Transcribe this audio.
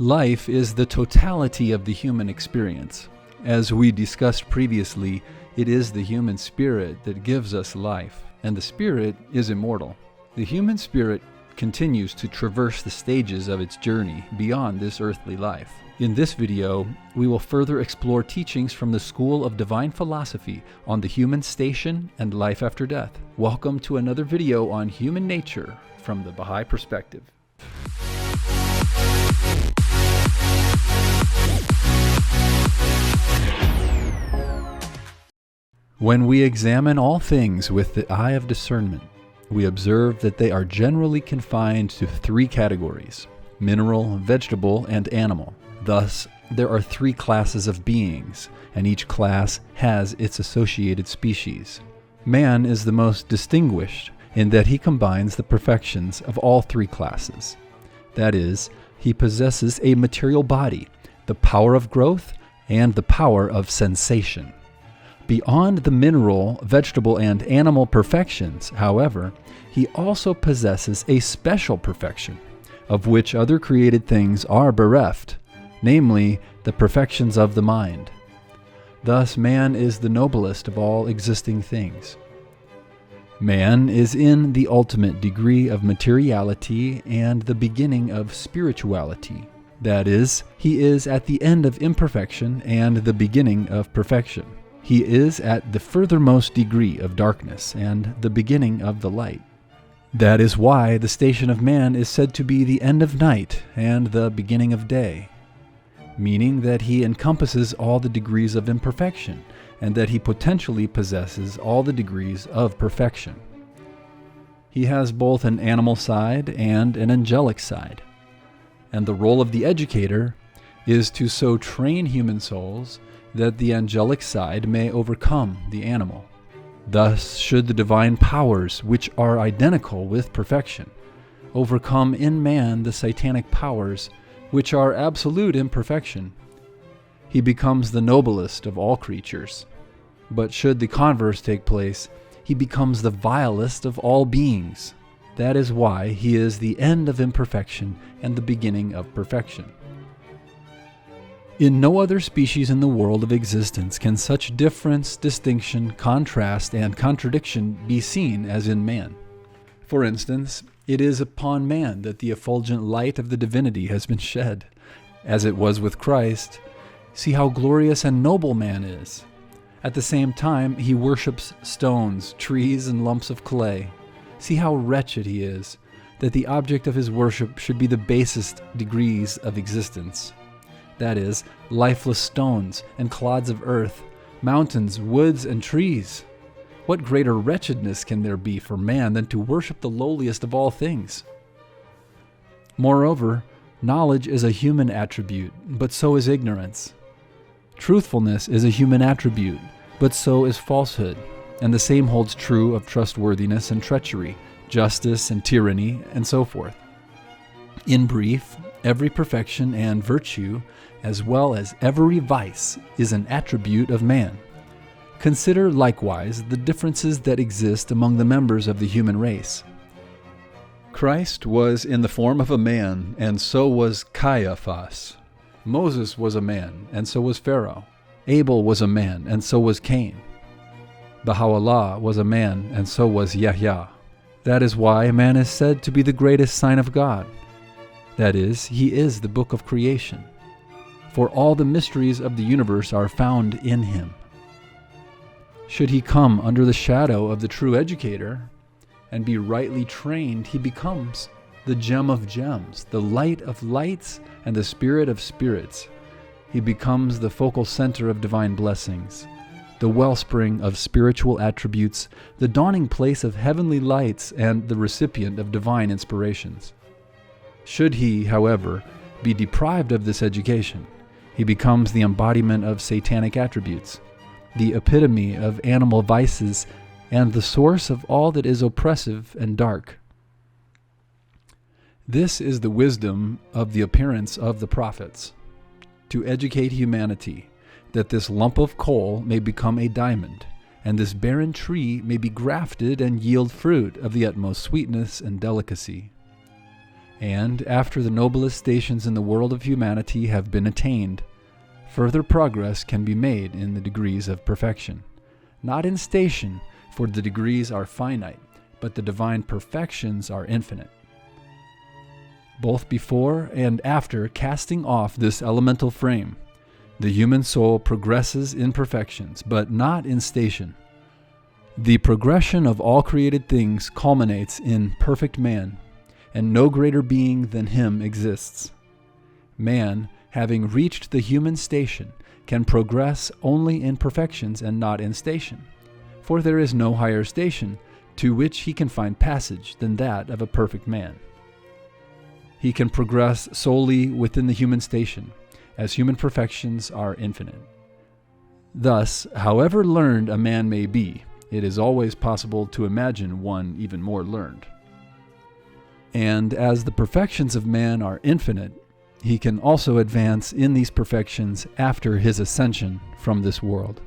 Life is the totality of the human experience. As we discussed previously, it is the human spirit that gives us life, and the spirit is immortal. The human spirit continues to traverse the stages of its journey beyond this earthly life. In this video, we will further explore teachings from the School of Divine Philosophy on the human station and life after death. Welcome to another video on human nature from the Baha'i perspective. When we examine all things with the eye of discernment, we observe that they are generally confined to three categories: mineral, vegetable, and animal. Thus, there are three classes of beings, and each class has its associated species. Man is the most distinguished in that he combines the perfections of all three classes. That is, he possesses a material body, the power of growth, and the power of sensation. Beyond the mineral, vegetable, and animal perfections, however, he also possesses a special perfection, of which other created things are bereft, namely, the perfections of the mind. Thus, man is the noblest of all existing things. Man is in the ultimate degree of materiality and the beginning of spirituality. That is, he is at the end of imperfection and the beginning of perfection. He is at the furthermost degree of darkness and the beginning of the light. That is why the station of man is said to be the end of night and the beginning of day, meaning that he encompasses all the degrees of imperfection and that he potentially possesses all the degrees of perfection. He has both an animal side and an angelic side, and the role of the educator is to so train human souls that the angelic side may overcome the animal. Thus should the divine powers, which are identical with perfection, overcome in man the satanic powers, which are absolute imperfection, he becomes the noblest of all creatures. But should the converse take place, he becomes the vilest of all beings. That is why he is the end of imperfection and the beginning of perfection. In no other species in the world of existence can such difference, distinction, contrast, and contradiction be seen as in man. For instance, it is upon man that the effulgent light of the divinity has been shed, as it was with Christ. See how glorious and noble man is. At the same time, he worships stones, trees, and lumps of clay. See how wretched he is, that the object of his worship should be the basest degrees of existence. That is, lifeless stones and clods of earth, mountains, woods, and trees. What greater wretchedness can there be for man than to worship the lowliest of all things? Moreover, knowledge is a human attribute, but so is ignorance. Truthfulness is a human attribute, but so is falsehood, and the same holds true of trustworthiness and treachery, justice and tyranny, and so forth. In brief, every perfection and virtue, as well as every vice, is an attribute of man. Consider likewise the differences that exist among the members of the human race. Christ was in the form of a man, and so was Caiaphas. Moses was a man, and so was Pharaoh. Abel was a man, and so was Cain. Baha'u'llah was a man, and so was Yahya. That is why man is said to be the greatest sign of God. That is, he is the book of creation. For all the mysteries of the universe are found in him. Should he come under the shadow of the true educator and be rightly trained, he becomes the gem of gems, the light of lights, and the spirit of spirits. He becomes the focal center of divine blessings, the wellspring of spiritual attributes, the dawning place of heavenly lights, and the recipient of divine inspirations. Should he, however, be deprived of this education, he becomes the embodiment of satanic attributes, the epitome of animal vices, and the source of all that is oppressive and dark. This is the wisdom of the appearance of the prophets, to educate humanity, that this lump of coal may become a diamond, and this barren tree may be grafted and yield fruit of the utmost sweetness and delicacy. And after the noblest stations in the world of humanity have been attained, further progress can be made in the degrees of perfection. Not in station, for the degrees are finite, but the divine perfections are infinite. Both before and after casting off this elemental frame, the human soul progresses in perfections, but not in station. The progression of all created things culminates in perfect man, and no greater being than him exists. Man, having reached the human station, can progress only in perfections and not in station, for there is no higher station to which he can find passage than that of a perfect man. He can progress solely within the human station, as human perfections are infinite. Thus, however learned a man may be, it is always possible to imagine one even more learned. And as the perfections of man are infinite, he can also advance in these perfections after his ascension from this world.